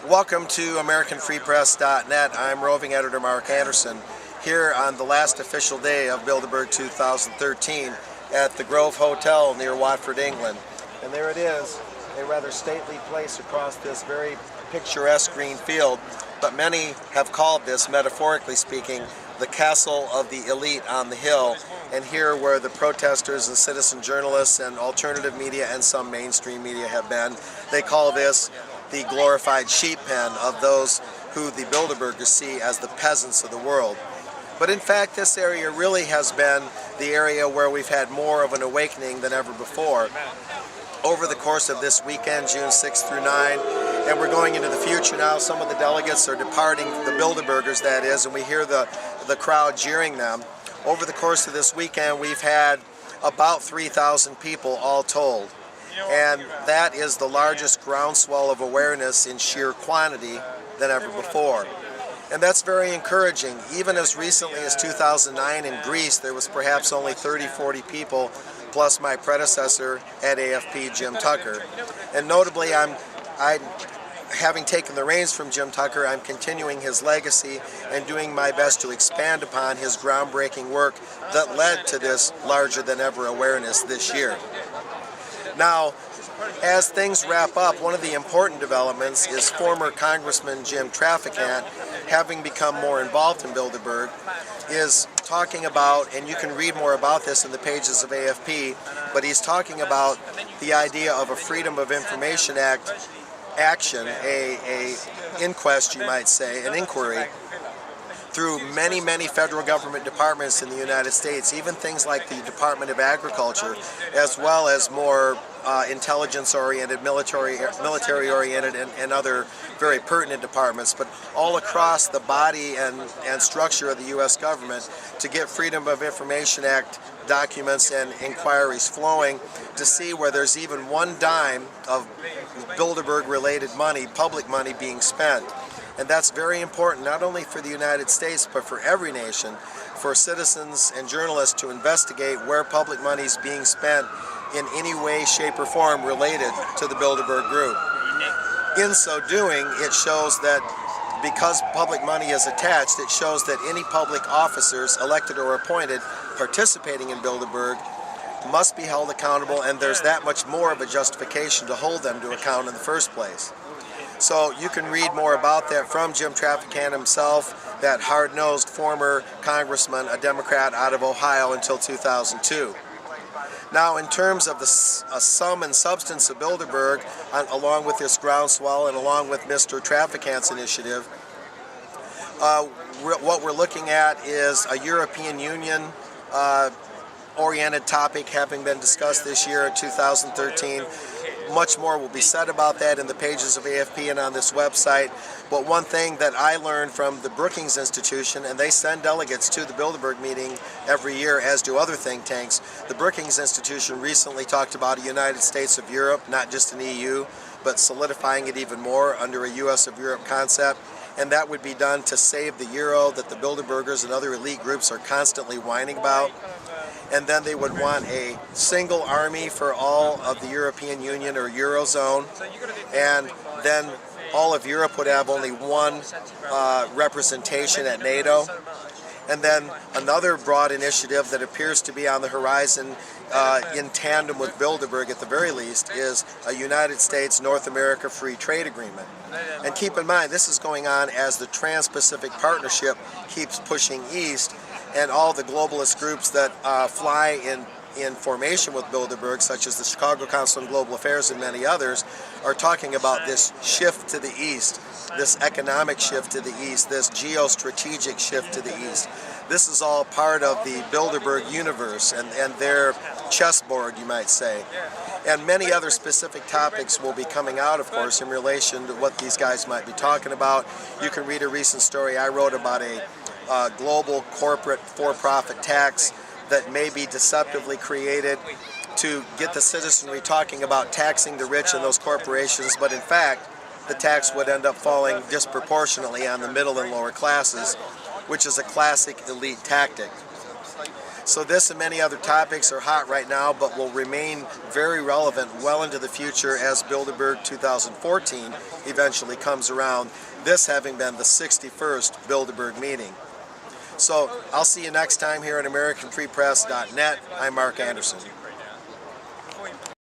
Welcome to AmericanFreePress.net. I'm Roving Editor Mark Anderson here on the last official day of Bilderberg 2013 at the Grove Hotel near Watford, England. And there it is, a rather stately place across this very picturesque green field, but many have called this, metaphorically speaking, the castle of the elite on the hill, and here where the protesters and citizen journalists and alternative media and some mainstream media have been. They call this the glorified sheep pen of those who the Bilderbergers see as the peasants of the world. But in fact, this area really has been the area where we've had more of an awakening than ever before. Over the course of this weekend, June 6 through 9, and we're going into the future now. Some of the delegates are departing, the Bilderbergers that is, and we hear the crowd jeering them. Over the course of this weekend, we've had about 3,000 people all told. And that is the largest groundswell of awareness in sheer quantity than ever before. And that's very encouraging. Even as recently as 2009 in Greece, there was perhaps only 30-40 people, plus my predecessor at AFP, Jim Tucker. And notably, having taken the reins from Jim Tucker, I'm continuing his legacy and doing my best to expand upon his groundbreaking work that led to this larger-than-ever awareness this year. Now, as things wrap up, one of the important developments is former Congressman Jim Traficant, having become more involved in Bilderberg, is talking about, and you can read more about this in the pages of AFP, but he's talking about the idea of a Freedom of Information Act action, a inquest, you might say, an inquiry, through many, many federal government departments in the United States, even things like the Department of Agriculture, as well as more intelligence-oriented, military-oriented, and other very pertinent departments, but all across the body and structure of the U.S. government to get Freedom of Information Act documents and inquiries flowing to see where there's even one dime of Bilderberg-related money, public money, being spent. And that's very important, not only for the United States, but for every nation, for citizens and journalists to investigate where public money is being spent in any way, shape, or form related to the Bilderberg Group. In so doing, it shows that because public money is attached, it shows that any public officers, elected or appointed, participating in Bilderberg must be held accountable, and there's that much more of a justification to hold them to account in the first place. So you can read more about that from Jim Traficant himself, that hard-nosed former congressman, a Democrat out of Ohio until 2002. Now, in terms of the sum and substance of Bilderberg, along with this groundswell and along with Mr. Traficant's initiative, what we're looking at is a European Union oriented topic having been discussed this year in 2013. Much more will be said about that in the pages of AFP and on this website. But one thing that I learned from the Brookings Institution, and they send delegates to the Bilderberg meeting every year, as do other think tanks. The Brookings Institution recently talked about a United States of Europe, not just an EU, but solidifying it even more under a US of Europe concept. And that would be done to save the euro that the Bilderbergers and other elite groups are constantly whining about. And then they would want a single army for all of the European Union or Eurozone, and then all of Europe would have only one representation at NATO. And then another broad initiative that appears to be on the horizon in tandem with Bilderberg at the very least is a United States-North America Free Trade Agreement. And keep in mind, this is going on as the Trans-Pacific Partnership keeps pushing east, and all the globalist groups that fly in formation with Bilderberg, such as the Chicago Council on Global Affairs and many others, are talking about this shift to the east, this economic shift to the east, this geostrategic shift to the east. This is all part of the Bilderberg universe and their chessboard, you might say. And many other specific topics will be coming out, of course, in relation to what these guys might be talking about. You can read a recent story I wrote about a global corporate for-profit tax that may be deceptively created to get the citizenry talking about taxing the rich and those corporations, but in fact the tax would end up falling disproportionately on the middle and lower classes, which is a classic elite tactic. So this and many other topics are hot right now, but will remain very relevant well into the future as Bilderberg 2014 eventually comes around, this having been the 61st Bilderberg meeting. So I'll see you next time here at AmericanFreePress.net. I'm Mark Anderson.